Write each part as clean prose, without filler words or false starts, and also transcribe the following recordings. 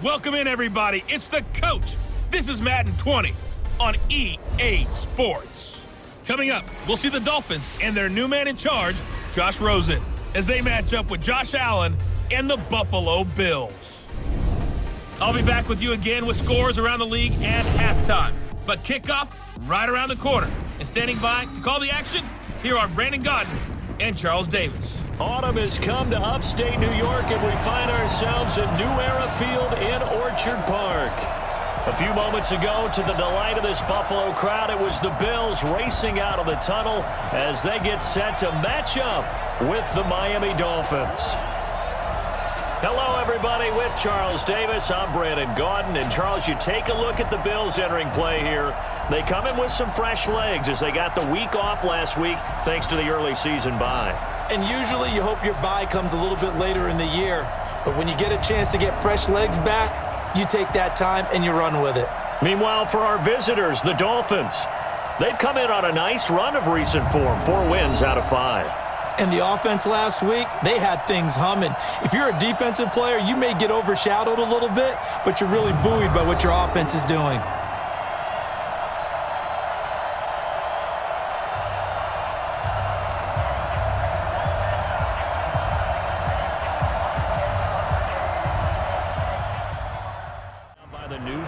Welcome in, everybody. It's the coach. This is Madden 20 on EA Sports. Coming up, we'll see the Dolphins and their new man in charge, Josh Rosen, as they match up with Josh Allen and the Buffalo Bills. I'll be back with you again with scores around the league and halftime. But kickoff right around the corner. And standing by to call the action, here are Brandon Godden and Charles Davis. Autumn has come to upstate New York, and we find ourselves at New Era Field in Orchard Park. A few moments ago, to the delight of this Buffalo crowd, it was the Bills racing out of the tunnel as they get set to match up with the Miami Dolphins. Hello, everybody. With Charles Davis, I'm Brandon Godden. And, Charles, you take a look at the Bills entering play here. They come in with some fresh legs as they got the week off last week thanks to the early season bye. And usually you hope your bye comes a little bit later in the year. But when you get a chance to get fresh legs back, you take that time and you run with it. Meanwhile, for our visitors, the Dolphins, they've come in on a nice run of recent form, 4 wins out of 5. And the offense last week, they had things humming. If you're a defensive player, you may get overshadowed a little bit, but you're really buoyed by what your offense is doing.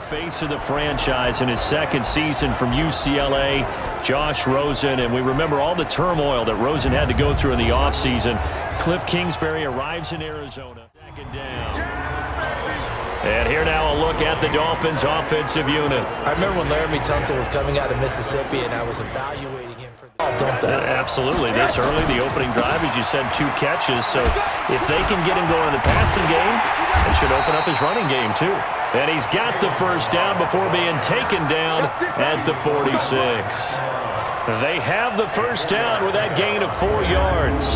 Face of the franchise in his second season from UCLA, Josh Rosen. And we remember all the turmoil that Rosen had to go through in the offseason. Cliff Kingsbury arrives in Arizona. Second down. And here now a look at the Dolphins' offensive unit. I remember when Laramie Tunsil was coming out of Mississippi and I was evaluating him for the don't they? Absolutely. This early, the opening drive, as you said, 2 catches. So if they can get him going in the passing game, it should open up his running game too. And he's got the first down before being taken down at the 46. They have the first down with that gain of 4 yards.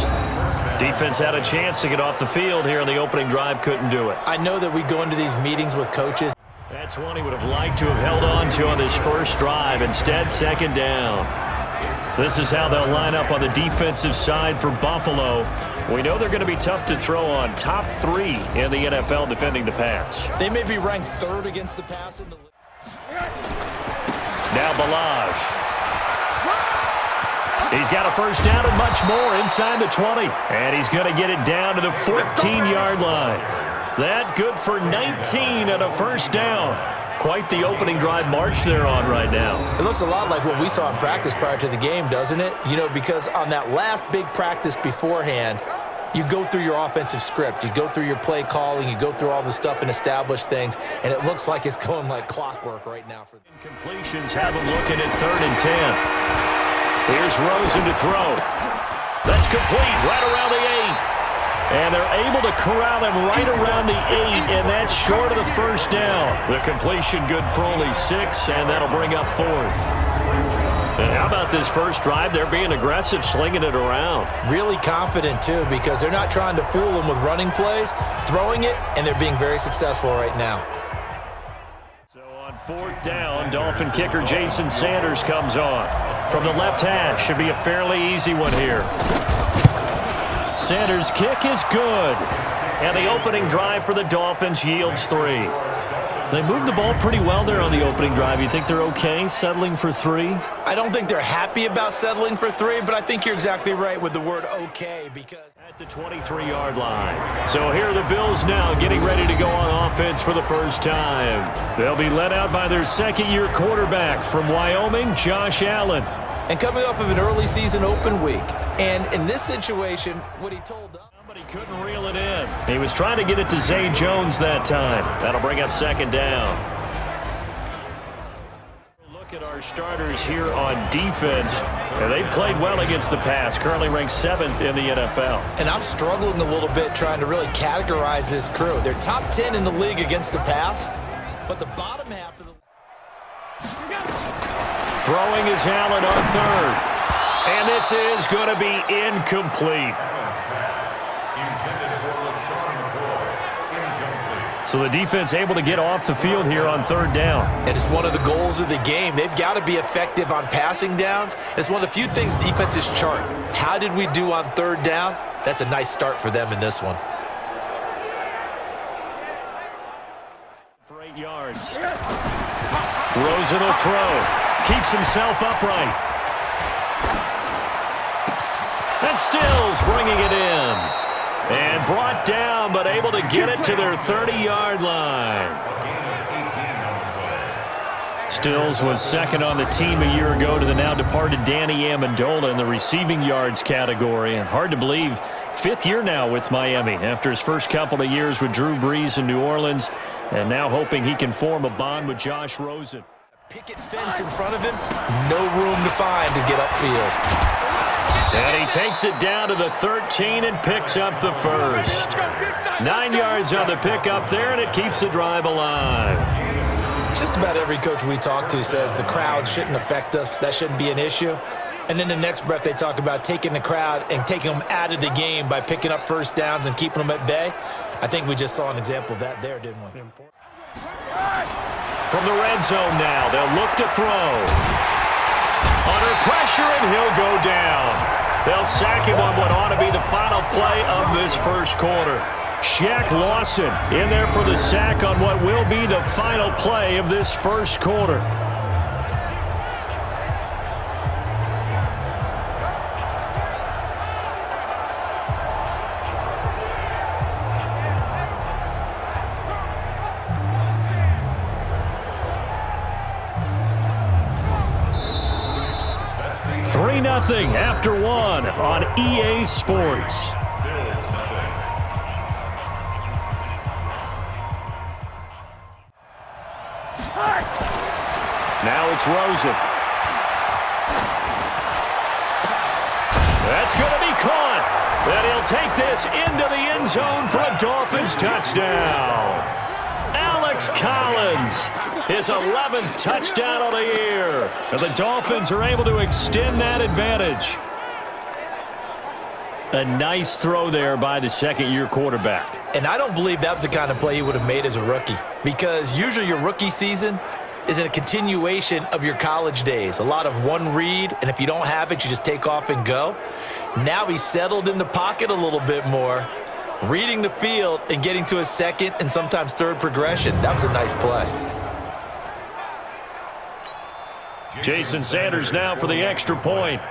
Defense had a chance to get off the field here on the opening drive, couldn't do it. I know that we go into these meetings with coaches. That's one he would have liked to have held on to on this first drive. Instead, second down. This is how they'll line up on the defensive side for Buffalo. We know they're going to be tough to throw on. Top 3 in the NFL defending the pass. They may be ranked 3rd against the pass in the league. Now Balaj. He's got a first down and much more inside the 20. And he's going to get it down to the 14-yard line. That good for 19 and a first down. Quite the opening drive march they're on right now. It looks a lot like what we saw in practice prior to the game, doesn't it? You know, because on that last big practice beforehand, you go through your offensive script. You go through your play calling. You go through all the stuff and establish things. And it looks like it's going like clockwork right now for them. Incompletions have them looking at 3rd and 10. Here's Rosen to throw. That's complete right around the 8. And they're able to corral him right around the 8, and that's short of the first down. The completion good for only 6, and that'll bring up 4th. And how about this first drive? They're being aggressive, slinging it around. Really confident, too, because they're not trying to fool them with running plays, throwing it, and they're being very successful right now. So on 4th down, Dolphin kicker Jason Sanders comes on. From the left hash, should be a fairly easy one here. Sanders' kick is good. And the opening drive for the Dolphins yields 3. They moved the ball pretty well there on the opening drive. You think they're okay settling for 3? I don't think they're happy about settling for 3, but I think you're exactly right with the word okay because at the 23-yard line. So here are the Bills now getting ready to go on offense for the first time. They'll be led out by their second-year quarterback from Wyoming, Josh Allen. And coming off of an early season open week. And in this situation, what he told us. But he couldn't reel it in. He was trying to get it to Zay Jones that time. That'll bring up 2nd down. Look at our starters here on defense. And they played well against the pass. Currently ranked 7th in the NFL. And I'm struggling a little bit trying to really categorize this crew. They're top 10 in the league against the pass. But the bottom half of the... Throwing is Allen on 3rd. And this is going to be incomplete. So the defense able to get off the field here on 3rd down. And it's one of the goals of the game. They've got to be effective on passing downs. It's one of the few things defenses chart. How did we do on 3rd down? That's a nice start for them in this one. 8 yards. Rosen will throw. Keeps himself upright. And Stills bringing it in. And brought down, but able to get it to their 30-yard line. Stills was second on the team a year ago to the now-departed Danny Amendola in the receiving yards category. And hard to believe, 5th year now with Miami after his first couple of years with Drew Brees in New Orleans, and now hoping he can form a bond with Josh Rosen. Picket fence in front of him, no room to find to get upfield. And he takes it down to the 13 and picks up the first. 9 yards on the pickup there, and it keeps the drive alive. Just about every coach we talk to says the crowd shouldn't affect us. That shouldn't be an issue. And then the next breath they talk about taking the crowd and taking them out of the game by picking up first downs and keeping them at bay. I think we just saw an example of that there, didn't we? From the red zone now, they'll look to throw. Under pressure, and he'll go down. They'll sack him on what ought to be the final play of this first quarter. Shaq Lawson in there for the sack on what will be the final play of this first quarter. Nothing after one on EA Sports. Now it's Rosen. That's going to be caught. And he'll take this into the end zone for a Dolphins touchdown. Alex Collins, his 11th touchdown of the year. And the Dolphins are able to extend that advantage. A nice throw there by the second-year quarterback. And I don't believe that was the kind of play he would have made as a rookie, because usually your rookie season is a continuation of your college days. A lot of one read, and if you don't have it, you just take off and go. Now he's settled in the pocket a little bit more, reading the field and getting to his second and sometimes third progression. That was a nice play. Jason Sanders now for the extra point.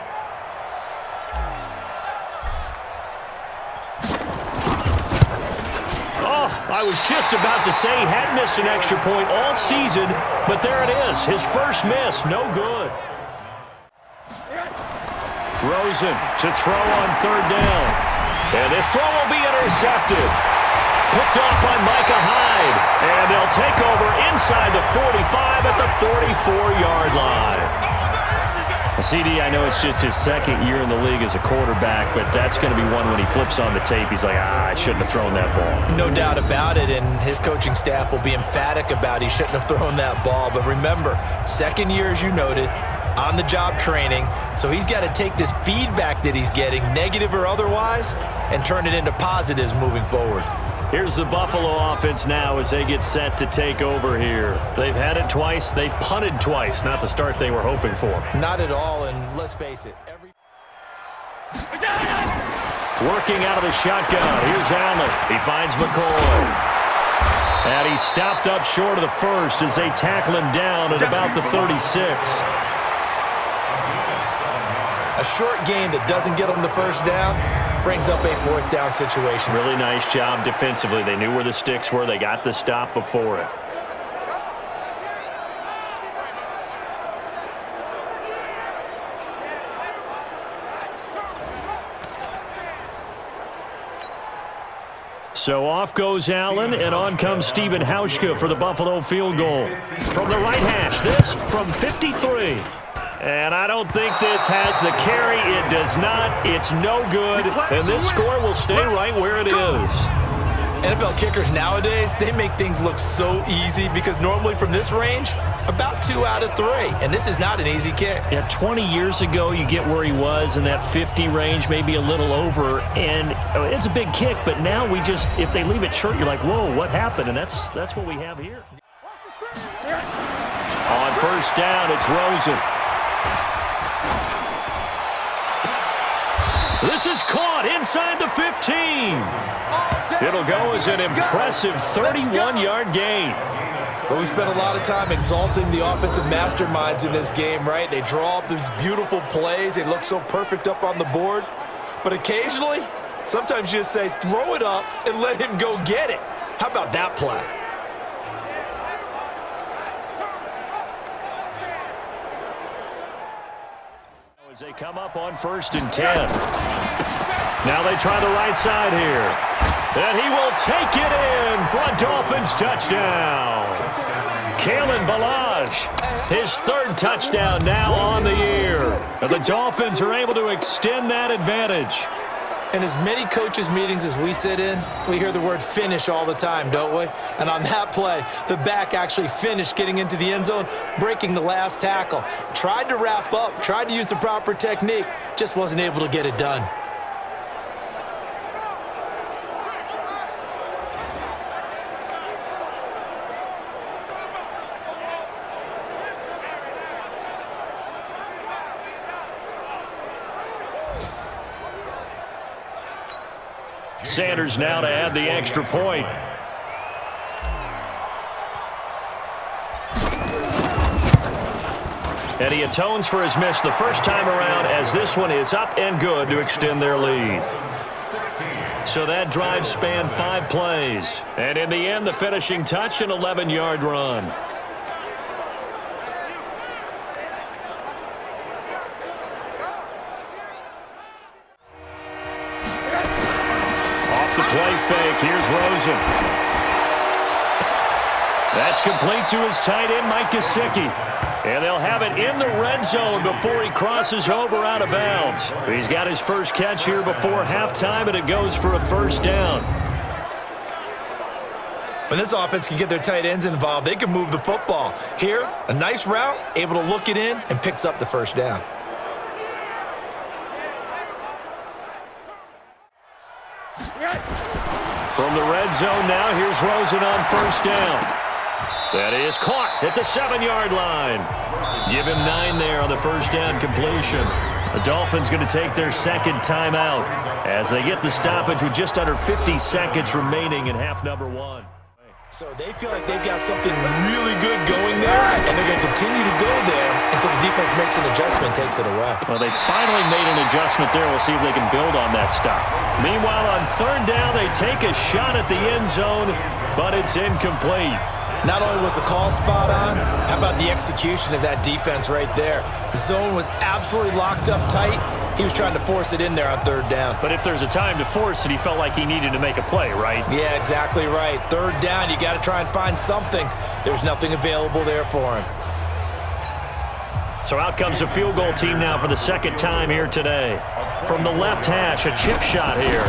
Oh, I was just about to say he had missed an extra point all season, but there it is. His first miss, no good. Rosen to throw on third down. And this throw will be intercepted. Picked off by Micah Hyde. And they'll take over inside the 45 at the 44-yard line. CD, I know it's just his second year in the league as a quarterback, but that's going to be one when he flips on the tape, he's like, I shouldn't have thrown that ball. No doubt about it, and his coaching staff will be emphatic about he shouldn't have thrown that ball. But remember, second year, as you noted, on-the-job training, so he's got to take this feedback that he's getting, negative or otherwise, and turn it into positives moving forward. Here's the Buffalo offense now as they get set to take over here. They've had it twice. They've punted twice. Not the start they were hoping for. Not at all, and let's face it. Working out of the shotgun. Here's Allen. He finds McCoy. And he's stopped up short of the first as they tackle him down at about the 36. A short game that doesn't get them the first down brings up a fourth down situation. Really nice job defensively. They knew where the sticks were. They got the stop before it. So off goes Allen, and on comes Steven Hauschka for the Buffalo field goal. From the right hash, this from 53. And I don't think this has the carry. It does not. It's no good. And this score will stay right where it is. NFL kickers nowadays, they make things look so easy because normally from this range, about 2 out of 3. And this is not an easy kick. Yeah, 20 years ago, you get where he was in that 50 range, maybe a little over. And it's a big kick, but now we just, if they leave it short, you're like, whoa, what happened? And that's what we have here. On first down, it's Rosen. This is caught inside the 15. It'll go as an impressive 31-yard gain. But we spent a lot of time exalting the offensive masterminds in this game, right? They draw up these beautiful plays. They look so perfect up on the board. But occasionally, sometimes you just say, throw it up and let him go get it. How about that play? As they come up on 1st and 10. Now they try the right side here. And he will take it in for a Dolphins touchdown. Kalen Ballage, his 3rd touchdown now on the year. And the Dolphins are able to extend that advantage. In as many coaches' meetings as we sit in, we hear the word finish all the time, don't we? And on that play, the back actually finished getting into the end zone, breaking the last tackle. Tried to wrap up, tried to use the proper technique, just wasn't able to get it done. Sanders now to add the extra point. And he atones for his miss the first time around, as this one is up and good to extend their lead. So that drive spanned 5 plays. And in the end, the finishing touch, an 11-yard run. Play fake. Here's Rosen. That's complete to his tight end, Mike Gesicki. And they'll have it in the red zone before he crosses over out of bounds. He's got his first catch here before halftime, and it goes for a 1st down. When this offense can get their tight ends involved, they can move the football. Here, a nice route, able to look it in, and picks up the 1st down. From the red zone now, here's Rosen on 1st down. That is caught at the 7-yard line. Give him 9 there on the 1st down completion. The Dolphins going to take their 2nd timeout as they get the stoppage with just under 50 seconds remaining in half number 1. So they feel like they've got something really good going there, and they're going to continue to go there until the defense makes an adjustment and takes it away. Well, they finally made an adjustment there. We'll see if they can build on that stop. Meanwhile, on 3rd down, they take a shot at the end zone, but it's incomplete. Not only was the call spot on, how about the execution of that defense right there? The zone was absolutely locked up tight. He was trying to force it in there on 3rd down. But if there's a time to force it, he felt like he needed to make a play, right? Yeah, exactly right. 3rd down, you got to try and find something. There's nothing available there for him. So out comes the field goal team now for the 2nd time here today. From the left hash, a chip shot here.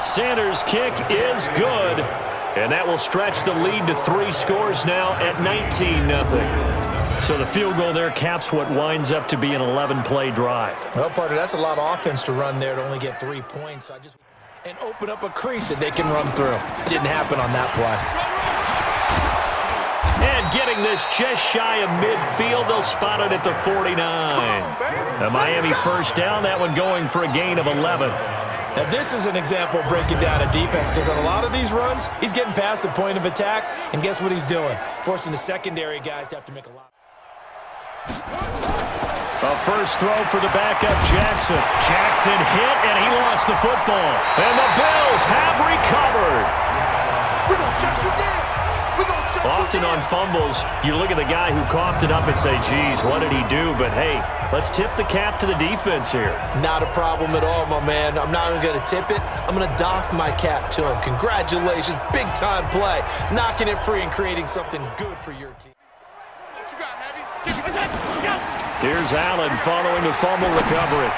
Sanders' kick is good. And that will stretch the lead to 3 scores now at 19-0. So the field goal there caps what winds up to be an 11-play drive. Well, partner, that's a lot of offense to run there to only get 3 points. And open up a crease that they can run through. Didn't happen on that play. And getting this just shy of midfield, they'll spot it at the 49. A Miami 1st down, that one going for a gain of 11. Now, this is an example of breaking down a defense, because on a lot of these runs, he's getting past the point of attack, and guess what he's doing? Forcing the secondary guys to have to make a lot. A first throw for the backup, Jackson. Jackson hit, and he lost the football. And the Bills have recovered. We're going to shut you down. Often on fumbles, you look at the guy who coughed it up and say, geez, what did he do? But, hey, let's tip the cap to the defense here. Not a problem at all, my man. I'm not even going to tip it. I'm going to doff my cap to him. Congratulations. Big-time play. Knocking it free and creating something good for your team. What you got, Heavy? Here's Allen following the fumble recovery.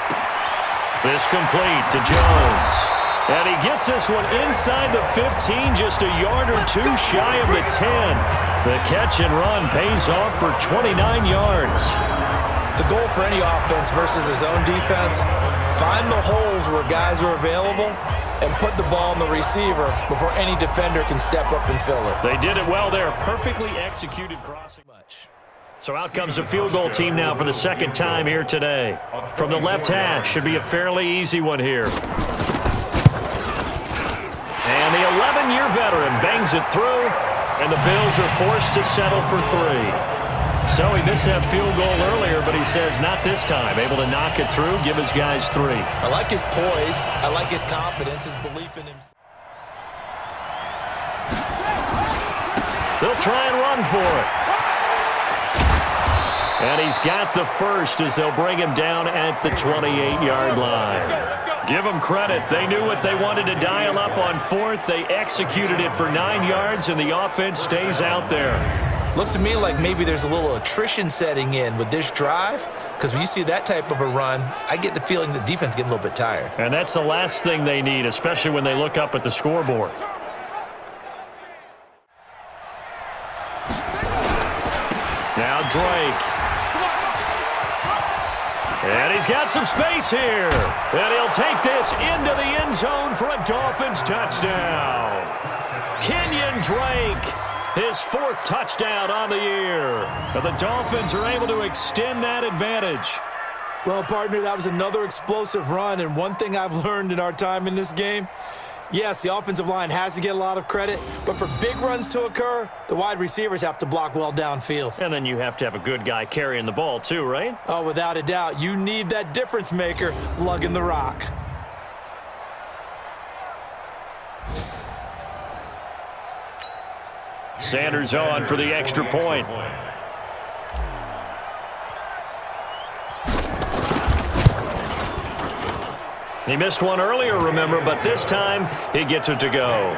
This complete to Jones. And he gets this one inside the 15, just a yard or 2 shy of the 10. The catch and run pays off for 29 yards. The goal for any offense versus his own defense, find the holes where guys are available and put the ball in the receiver before any defender can step up and fill it. They did it well there. Perfectly executed crossing. So out comes the field goal team now for the 2nd time here today. From the left hash, should be a fairly easy one here. And the 11-year veteran bangs it through. And the Bills are forced to settle for 3. So he missed that field goal earlier, but he says not this time. Able to knock it through, give his guys 3. I like his poise. I like his confidence, his belief in himself. They'll try and run for it. And he's got the first as they'll bring him down at the 28-yard line. Give them credit. They knew what they wanted to dial up on 4th. They executed it for 9 yards, and the offense stays out there. Looks to me like maybe there's a little attrition setting in with this drive, because when you see that type of a run, I get the feeling the defense getting a little bit tired. And that's the last thing they need, especially when they look up at the scoreboard. Now Drake. And he's got some space here. And he'll take this into the end zone for a Dolphins touchdown. Kenyon Drake. His 4th touchdown on the year. And the Dolphins are able to extend that advantage. Well, partner, that was another explosive run, and one thing I've learned in our time in this game, yes, the offensive line has to get a lot of credit, but for big runs to occur, the wide receivers have to block well downfield. And then you have to have a good guy carrying the ball too, right? Oh, without a doubt. You need that difference maker lugging the rock. Sanders on for the extra point. He missed one earlier, remember, but this time he gets it to go.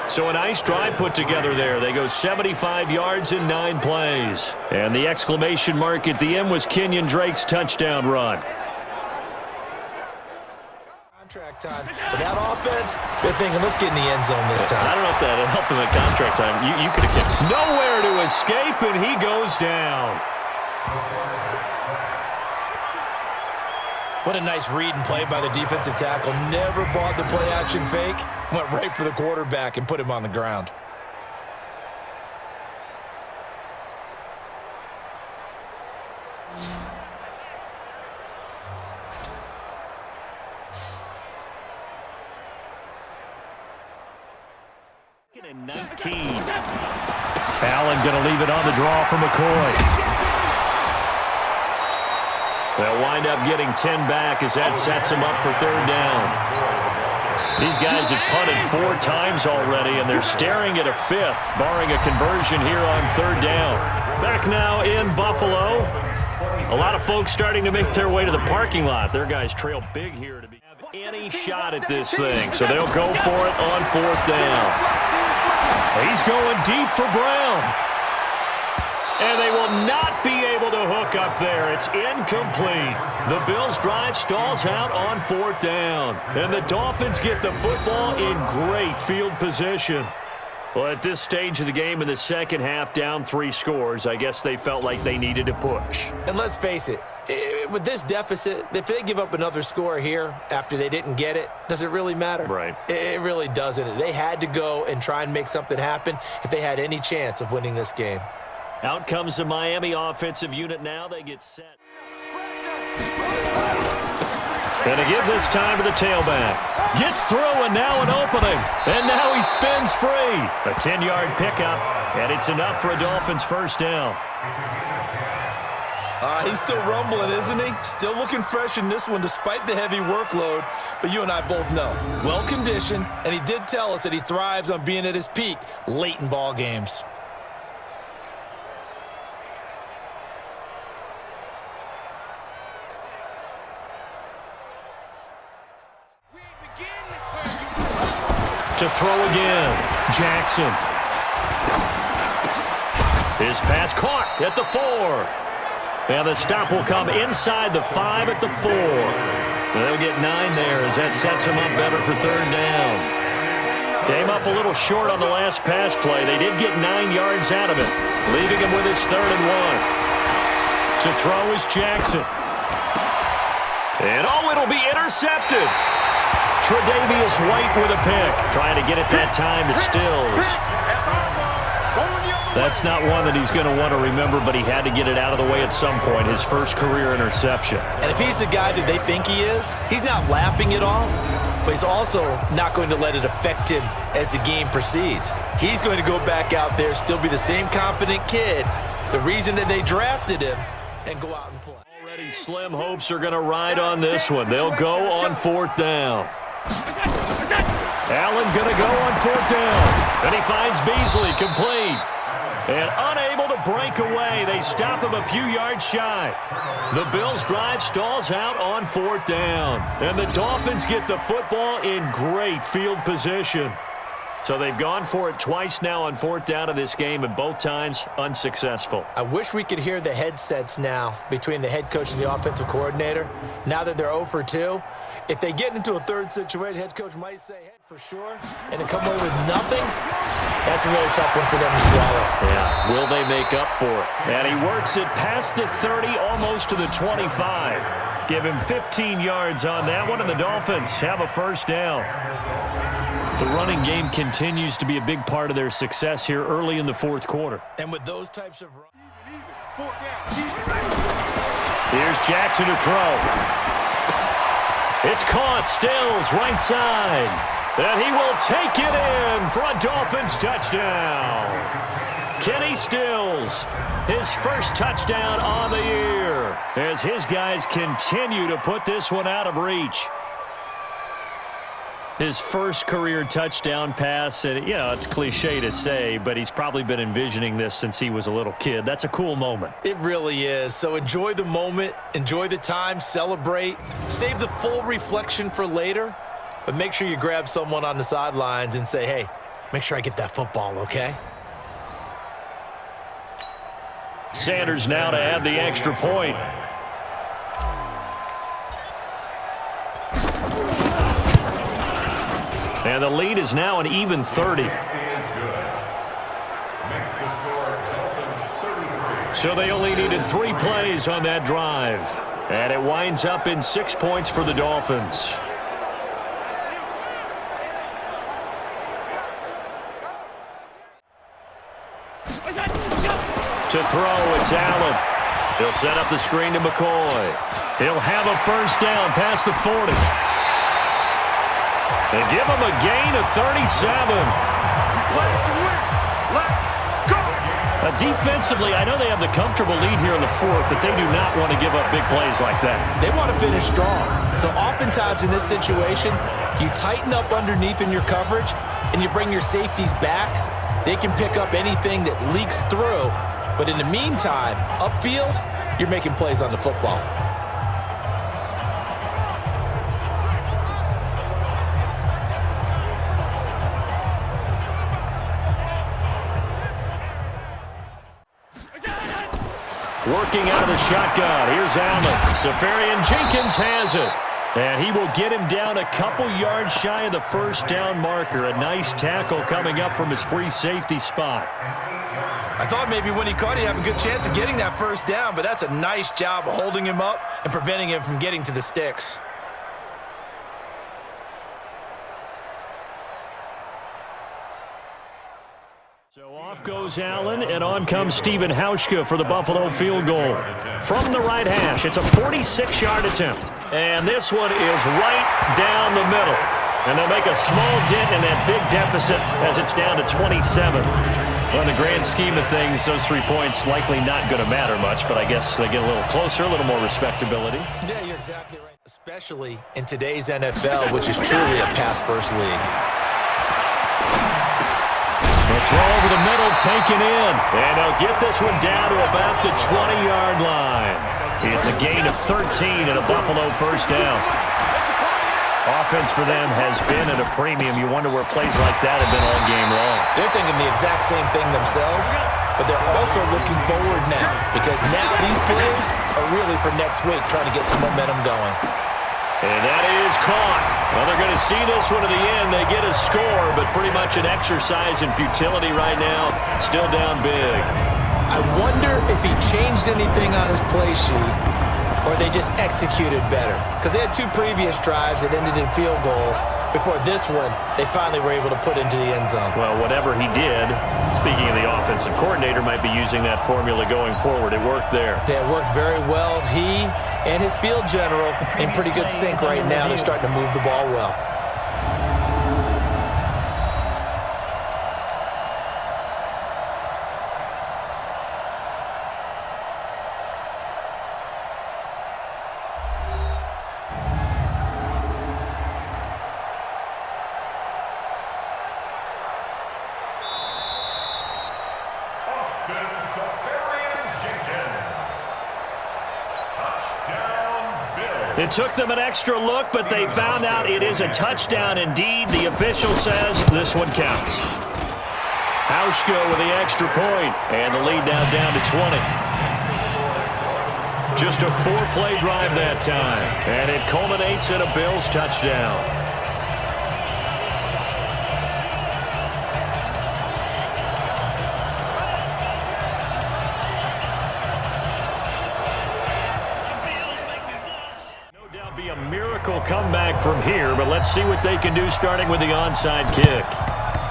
So a nice drive put together there. They go 75 yards in 9 plays. And the exclamation mark at the end was Kenyon Drake's touchdown run. Contract time. But that offense, they're thinking, let's get in the end zone this time. I don't know if that helped him at contract time. You could have kept nowhere to escape, and he goes down. What a nice read and play by the defensive tackle. Never bought the play-action fake. Went right for the quarterback and put him on the ground. In 19. Allen going to leave it on the draw for McCoy. They'll wind up getting 10 back as that sets them up for 3rd down. These guys have punted 4 times already, and they're staring at a 5th, barring a conversion here on 3rd down. Back now in Buffalo. A lot of folks starting to make their way to the parking lot. Their guys trail big here to have any shot at this thing, so they'll go for it on 4th down. He's going deep for Brown. And they will not be able to hook up there. It's incomplete. The Bills' drive stalls out on 4th down. And the Dolphins get the football in great field position. Well, at this stage of the game in the second half, down 3 scores, I guess they felt like they needed to push. And let's face it, with this deficit, if they give up another score here after they didn't get it, does it really matter? Right. It really doesn't. They had to go and try and make something happen if they had any chance of winning this game. Out comes the Miami offensive unit now. They get set. And to give this time to the tailback. Gets through and now an opening. And now he spins free. A 10-yard pickup, and it's enough for a Dolphins 1st down. He's still rumbling, isn't he? Still looking fresh in this one despite the heavy workload. But you and I both know, well-conditioned, and he did tell us that he thrives on being at his peak late in ball games. To throw again, Jackson. His pass caught at the 4. And the stop will come inside the 5 at the 4. They'll get 9 there as that sets them up better for 3rd down. Came up a little short on the last pass play. They did get 9 yards out of it, leaving him with his 3rd and 1. To throw is Jackson. And it'll be intercepted. Tre'Davious White with a pick. Trying to get it that time to Stills. That's not one that he's going to want to remember, but he had to get it out of the way at some point. His first career interception. And if he's the guy that they think he is, he's not lapping it off. but he's also not going to let it affect him as the game proceeds. He's going to go back out there, still be the same confident kid, the reason that they drafted him, and go out and play. Already slim hopes are going to ride on this one. They'll go on 4th down. Allen going to go on 4th down. And he finds Beasley complete. And unable to break away. They stop him a few yards shy. The Bills' drive stalls out on 4th down. And the Dolphins get the football in great field position. So they've gone for it twice now on 4th down of this game, and both times unsuccessful. I wish we could hear the headsets now between the head coach and the offensive coordinator. Now that they're 0 for 2, if they get into a third situation, head coach might say head for sure, and to come away with nothing, that's a really tough one for them to swallow. Yeah, will they make up for it? And he works it past the 30, almost to the 25. Give him 15 yards on that one, and the Dolphins have a 1st down. The running game continues to be a big part of their success here early in the 4th quarter. And with those types of runs. Here's Jackson to throw. It's caught. Stills right side. And he will take it in for a Dolphins touchdown. Kenny Stills, his first touchdown on the year, as his guys continue to put this one out of reach. His first career touchdown pass, and it's cliche to say, but he's probably been envisioning this since he was a little kid. That's a cool moment. It really is. So enjoy the moment, enjoy the time, celebrate, save the full reflection for later, but make sure you grab someone on the sidelines and say, hey, make sure I get that football, okay? Sanders now to add the extra point. And the lead is now an even 30. So they only needed 3 plays on that drive. And it winds up in 6 points for the Dolphins. To throw, it's Allen. He'll set up the screen to McCoy. He'll have a 1st down past the 40. They give him a gain of 37. Defensively, I know they have the comfortable lead here in the 4th, but they do not want to give up big plays like that. They want to finish strong. So oftentimes in this situation, you tighten up underneath in your coverage, and you bring your safeties back. They can pick up anything that leaks through. But in the meantime, upfield, you're making plays on the football. Working out of the shotgun. Here's Allen. Safarian Jenkins has it. And he will get him down a couple yards shy of the 1st down marker. A nice tackle coming up from his free safety spot. I thought maybe when he caught it, he'd have a good chance of getting that 1st down, but that's a nice job of holding him up and preventing him from getting to the sticks. So off goes Allen, and on comes Stephen Hauschka for the Buffalo field goal. From the right hash, it's a 46-yard attempt. And this one is right down the middle. And they'll make a small dent in that big deficit as it's down to 27. Well, in the grand scheme of things, those 3 points likely not going to matter much, but I guess they get a little closer, a little more respectability. Yeah, you're exactly right. Especially in today's NFL, which is truly a pass-first league. The throw over the middle, taken in. And they'll get this one down to about the 20-yard line. It's a gain of 13 and a Buffalo 1st down. Offense for them has been at a premium. You wonder where plays like that have been all game long. They're thinking the exact same thing themselves, but they're also looking forward now because now these plays are really for next week, trying to get some momentum going. And that is caught. Well, they're going to see this one to the end. They get a score, but pretty much an exercise in futility right now. Still down big. I wonder if he changed anything on his play sheet or they just executed better. Because they had 2 previous drives that ended in field goals. Before this one, they finally were able to put into the end zone. Well, whatever he did, speaking of the offensive coordinator, might be using that formula going forward. It worked there. Yeah, it worked very well. He and his field general in pretty good sync right now. They're starting to move the ball well. It took them an extra look, but they found out it is a touchdown indeed. The official says this one counts. Hauschka with the extra point, and the lead now down to 20. Just a 4-play drive that time, and it culminates in a Bills touchdown. Comeback from here, but let's see what they can do starting with the onside kick.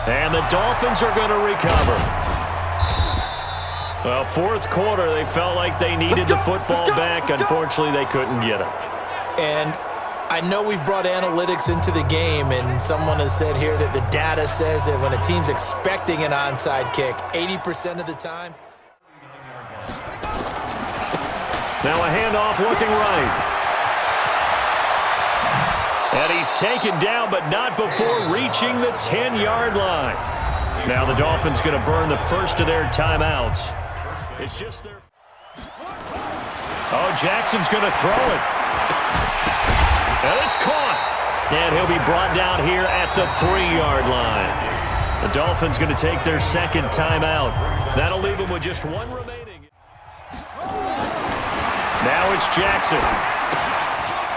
And the Dolphins are going to recover. Well, fourth quarter, they felt like they needed the football back. Unfortunately, they couldn't get it. And I know we've brought analytics into the game, and someone has said here that the data says that when a team's expecting an onside kick, 80% of the time. Now a handoff looking right. And he's taken down, but not before reaching the 10-yard line. Now the Dolphins going to burn the first of their timeouts. It's just their... Oh, Jackson's going to throw it. And it's caught. And he'll be brought down here at the 3-yard line. The Dolphins going to take their second timeout. That'll leave them with just one remaining. Now it's Jackson.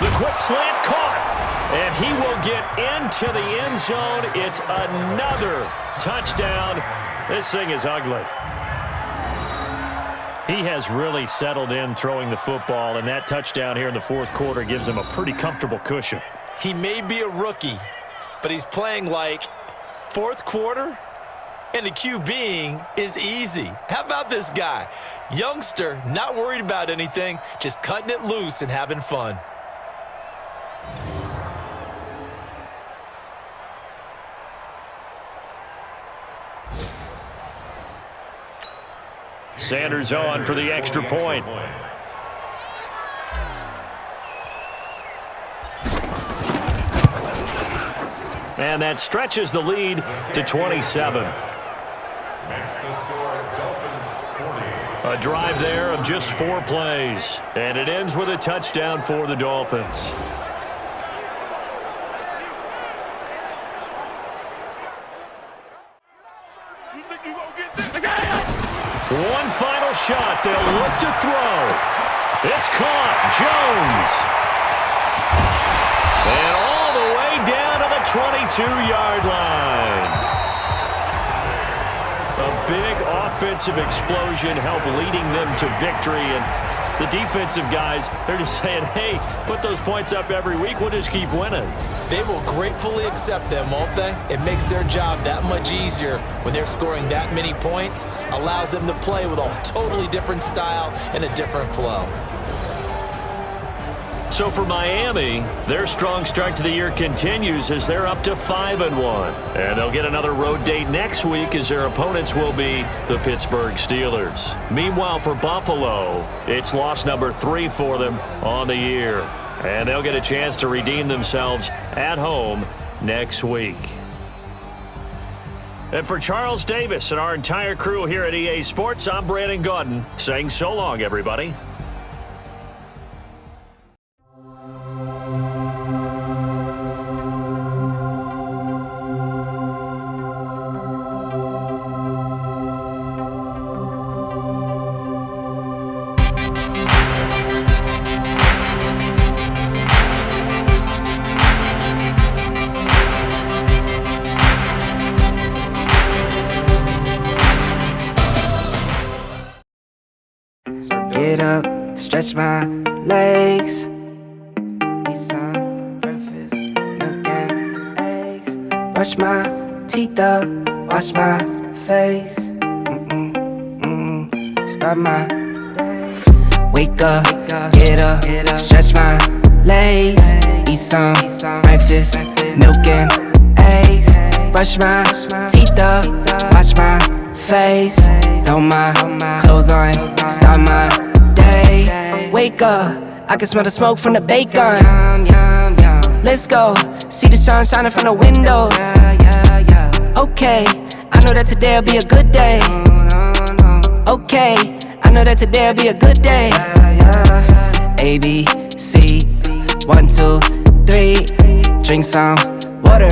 The quick slant caught. And he will get into the end zone. It's another touchdown. This thing is ugly. He has really settled in throwing the football, and that touchdown here in the fourth quarter gives him a pretty comfortable cushion. He may be a rookie, but he's playing like fourth quarter, and the QBing is easy. How about this guy? Youngster, not worried about anything, just cutting it loose and having fun. Sanders on for the extra point. And that stretches the lead to 27. A drive there of just 4 plays. And it ends with a touchdown for the Dolphins. One final shot. They'll look to throw. It's caught. Jones. And all the way down to the 22-yard line. A big offensive explosion helped leading them to victory. And the defensive guys, they're just saying, hey, put those points up every week. We'll just keep winning. They will gratefully accept them, won't they? It makes their job that much easier when they're scoring that many points. Allows them to play with a totally different style and a different flow. So for Miami, their strong start to the year continues as they're up to 5-1. And they'll get another road date next week as their opponents will be the Pittsburgh Steelers. Meanwhile, for Buffalo, it's loss number 3 for them on the year. And they'll get a chance to redeem themselves at home next week. And for Charles Davis and our entire crew here at EA Sports, I'm Brandon Gaudin saying so long, everybody. Get up, stretch my legs. Eat some breakfast, milk and eggs. Brush my teeth up, wash my face. Start my day. Wake up, get up, stretch my legs. Eat some breakfast, milk and eggs. Brush my teeth up, wash my face. Throw my clothes on, start my day. Wake up, I can smell the smoke from the bacon. Let's go, see the sun shining from the windows. Okay, I know that today'll be a good day. Okay, I know that today'll be a good day. A, B, C, 1, 2, 3. Drink some water,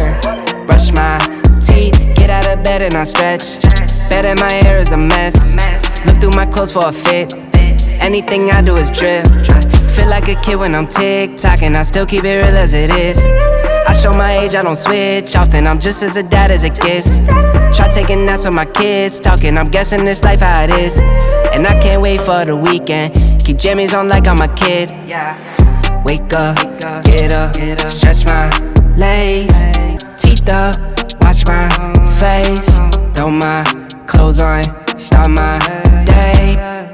brush my teeth, get out of bed and I stretch. Bed in my hair is a mess. Look through my clothes for a fit. Anything I do is drip. Feel like a kid when I'm tick-tocking, I still keep it real as it is. I show my age, I don't switch often, I'm just as a dad as it gets. Try taking naps with my kids, talking, I'm guessing this life how it is. And I can't wait for the weekend, keep jammies on like I'm a kid. Wake up, get up, stretch my legs, teeth up, watch my face. Throw my clothes on, start my day.